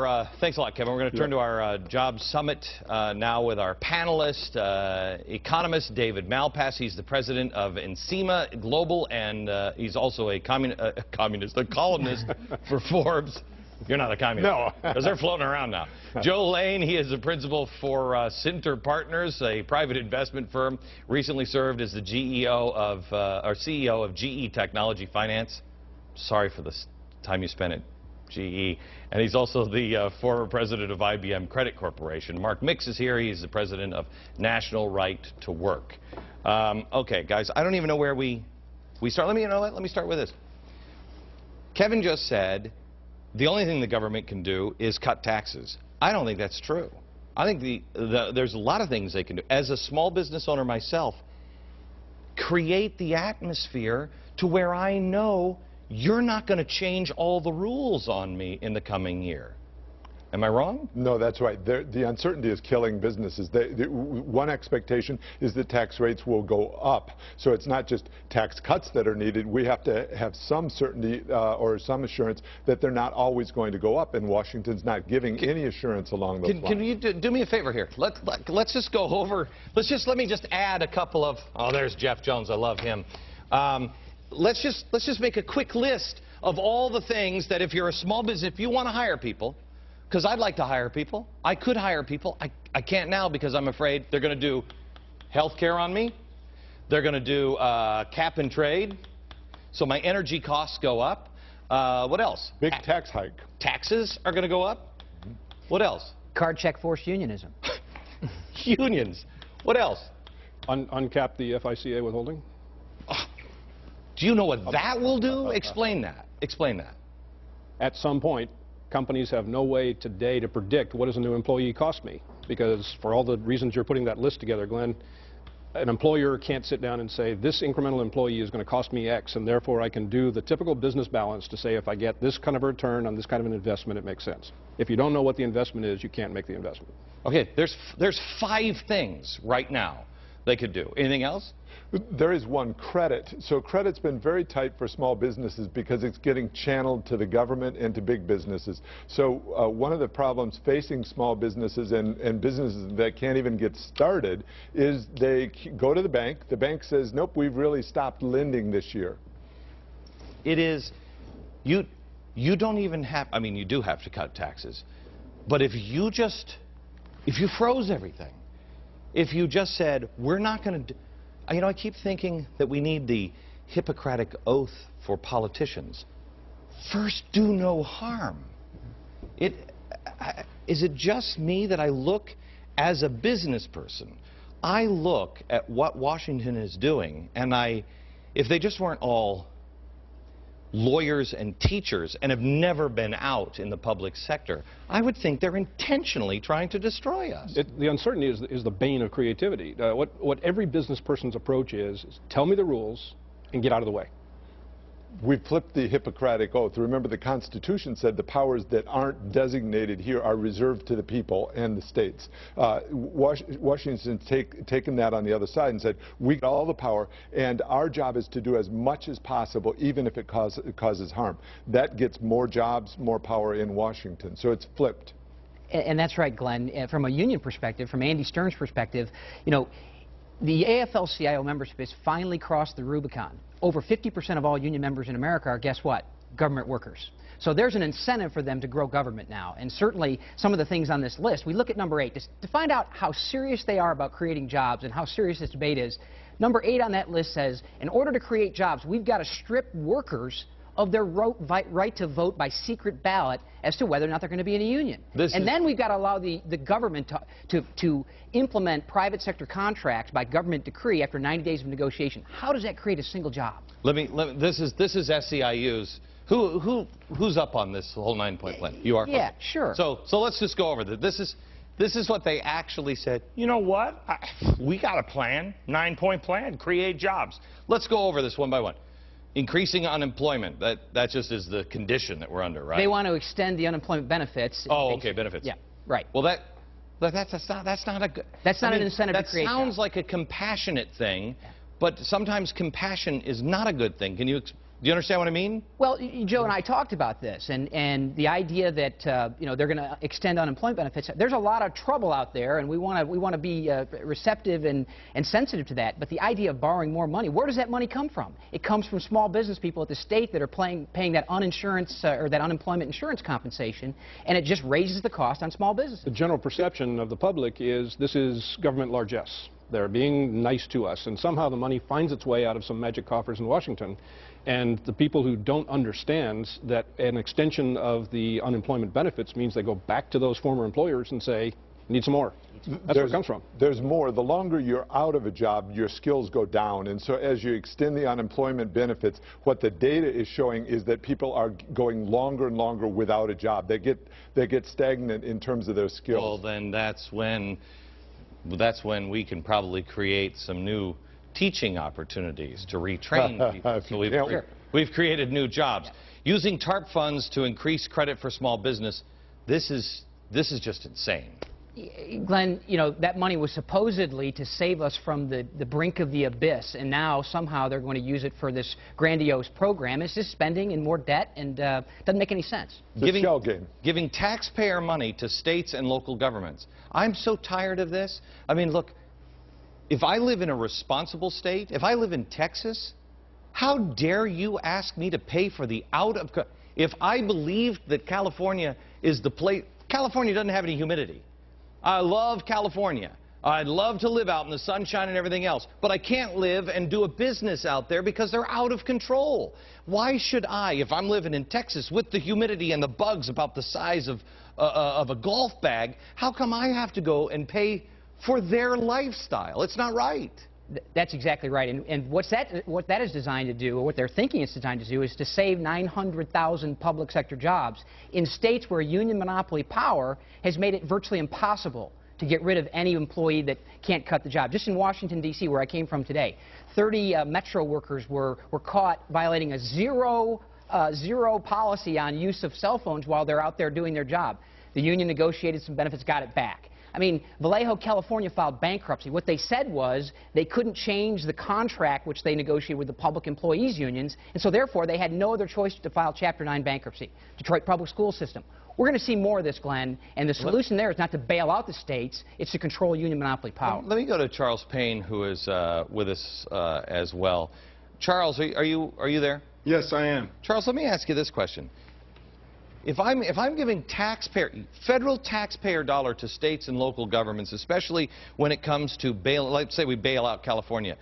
our, thanks a lot, Kevin. We're going to turn to our job summit now with our panelist, economist David Malpass. He's the president of Encima Global, and he's also a columnist for Forbes. You're not a communist. No. Because they're floating around now. Joe Lane, he is the principal for Sinter Partners, a private investment firm. Recently served as the CEO of GE Technology Finance. Sorry for the time you spent at GE. And he's also the former president of IBM Credit Corporation. Mark Mix is here. He's the president of National Right to Work. Okay, guys, I don't even know where we start. Let me start with this. Kevin just said the only thing the government can do is cut taxes. I don't think that's true. I think there's a lot of things they can do. As a small business owner myself, create the atmosphere to where I know you're not going to change all the rules on me in the coming year. Am I wrong? No, that's right. The uncertainty is killing businesses. One expectation is that tax rates will go up. So it's not just tax cuts that are needed. We have to have some certainty or some assurance that they're not always going to go up, and Washington's not giving any assurance along those lines. Can you do me a favor here? Let's just go over. Let me just add a couple of. Oh, there's Jeff Jones. I love him. Let's just make a quick list of all the things that if you're a small business, if you want to hire people. Because I'd like to hire people. I could hire people. I can't now because I'm afraid they're going to do health care on me. They're going to do cap and trade. So my energy costs go up. What else? Big tax hike. Taxes are going to go up. What else? Card check forced unionism. Unions. What else? Uncap the FICA withholding. Do you know what that will do? Explain that. Explain that. At some point, companies have no way today to predict what does a new employee cost me, because for all the reasons you're putting that list together, Glenn, an employer can't sit down and say this incremental employee is going to cost me X, and therefore I can do the typical business balance to say if I get this kind of a return on this kind of an investment, it makes sense. If you don't know what the investment is, you can't make the investment. Okay, there's 5 things right now they could do. Anything else? There is one, credit. So credit's been very tight for small businesses because it's getting channeled to the government and to big businesses. So one of the problems facing small businesses and businesses that can't even get started is they go to the bank says, nope, we've really stopped lending this year. It is, you don't even have, I mean, you do have to cut taxes, but if you froze everything, if you just said, we're not going to, you know, I keep thinking that we need the Hippocratic oath for politicians. First, do no harm. Is it just me that I look as a business person? I look at what Washington is doing, and if they just weren't all lawyers and teachers and have never been out in the public sector, I would think they're intentionally trying to destroy us. The uncertainty is the bane of creativity. What every business person's approach is tell me the rules and get out of the way. We flipped the Hippocratic oath. Remember, the Constitution said the powers that aren't designated here are reserved to the people and the states. Washington's taken that on the other side and said, we got all the power, and our job is to do as much as possible, even if it causes harm. That gets more jobs, more power in Washington. So it's flipped. And that's right, Glenn. From a union perspective, from Andy Stern's perspective, you know, the AFL-CIO membership has finally crossed the Rubicon. Over 50% of all union members in America are, guess what, government workers. So there's an incentive for them to grow government now. And certainly some of the things on this list, we look at number 8, to find out how serious they are about creating jobs and how serious this debate is. Number 8 on that list says, in order to create jobs, we've got to strip workers of their right to vote by secret ballot as to whether or not they're going to be in a union. Then we've got to allow the government to implement private sector contracts by government decree after 90 days of negotiation. How does that create a single job? This is SEIU's. Who's up on this whole 9-point plan? You are? Yeah, okay. sure. So let's just go over this. This is what they actually said. You know what? We got a plan, 9-point plan, create jobs. Let's go over this one by one. Increasing unemployment, that just is the condition that we're under, right? They want to extend the unemployment benefits. Oh, okay, benefits. Yeah, right. Well, that's not a good... That's not an incentive to create jobs. That sounds jobs. like a compassionate thing, but sometimes compassion is not a good thing. Can you Do you understand what I mean? Well, Joe and I talked about this, and the idea that you know, they're going to extend unemployment benefits. There's a lot of trouble out there, and we want to be receptive and sensitive to that. But the idea of borrowing more money, where does that money come from? It comes from small business people at the state that are paying that or that unemployment insurance compensation, and it just raises the cost on small businesses. The general perception of the public is this is government largesse. They're being nice to us, and somehow the money finds its way out of some magic coffers in Washington. And the people who don't understand that an extension of the unemployment benefits means they go back to those former employers and say, need some more. That's where it comes from. There's more. The longer you're out of a job, your skills go down. And so as you extend the unemployment benefits, what the data is showing is that people are going longer and longer without a job. They get stagnant in terms of their skills. Well, then that's when we can probably create some new teaching opportunities to retrain people. So we've created new jobs. Using TARP funds to increase credit for small business, this is just insane. Glenn, you know, that money was supposedly to save us from the brink of the abyss, and now somehow they're going to use it for this grandiose program. It's just spending and more debt, and doesn't make any sense. It's a shell game. Giving taxpayer money to states and local governments. I'm so tired of this. I mean, look, if I live in a responsible state, if I live in Texas, how dare you ask me to pay for the if I believed that California is the place. California doesn't have any humidity. I love California. I'd love to live out in the sunshine and everything else, but I can't live and do a business out there because they're out of control. Why should I, if I'm living in Texas with the humidity and the bugs about the size of a golf bag, how come I have to go and pay for their lifestyle? It's not right. That's exactly right. And what that is designed to do, or what they're thinking it's designed to do, is to save 900,000 public sector jobs in states where union monopoly power has made it virtually impossible to get rid of any employee that can't cut the job. Just in Washington, D.C., where I came from today, 30 metro workers were caught violating a zero policy on use of cell phones while they're out there doing their job. The union negotiated some benefits, got it back. I mean, Vallejo, California filed bankruptcy. What they said was they couldn't change the contract which they negotiated with the public employees unions, and so therefore they had no other choice to file Chapter 9 bankruptcy. Detroit public school system. We're going to see more of this, Glenn, and the solution there is not to bail out the states, it's to control union monopoly power. Let me go to Charles Payne, who is with us as well. Charles, are you there? Yes, I am. Charles, let me ask you this question. If I'm giving federal taxpayer dollar to states and local governments, especially when it comes to let's say we bail out California,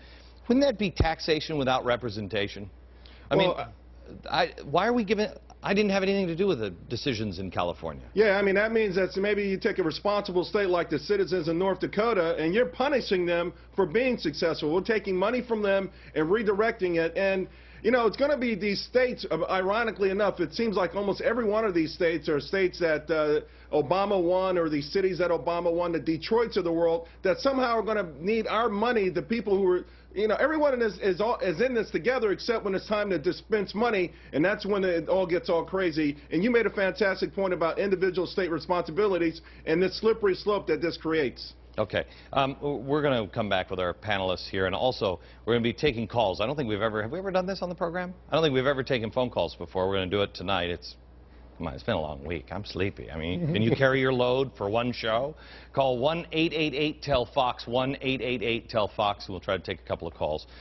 wouldn't that be taxation without representation? I mean, why are we giving? I didn't have anything to do with the decisions in California. Yeah, I mean, that means that maybe you take a responsible state like the citizens of North Dakota and you're punishing them for being successful. We're taking money from them and redirecting it. And you know, it's going to be these states, ironically enough, it seems like almost every one of these states are states that Obama won, or these cities that Obama won, the Detroits of the world, that somehow are going to need our money, the people who are, you know, everyone is in this together except when it's time to dispense money, and that's when it all gets all crazy. And you made a fantastic point about individual state responsibilities and this slippery slope that this creates. Okay. We're going to come back with our panelists here, and also we're going to be taking calls. I don't think have we ever done this on the program? I don't think we've ever taken phone calls before. We're going to do it tonight. Come on, it's been a long week. I'm sleepy. I mean, can you carry your load for one show? Call 1-888-TEL-FOX, 1-888-TEL-FOX, and we'll try to take a couple of calls.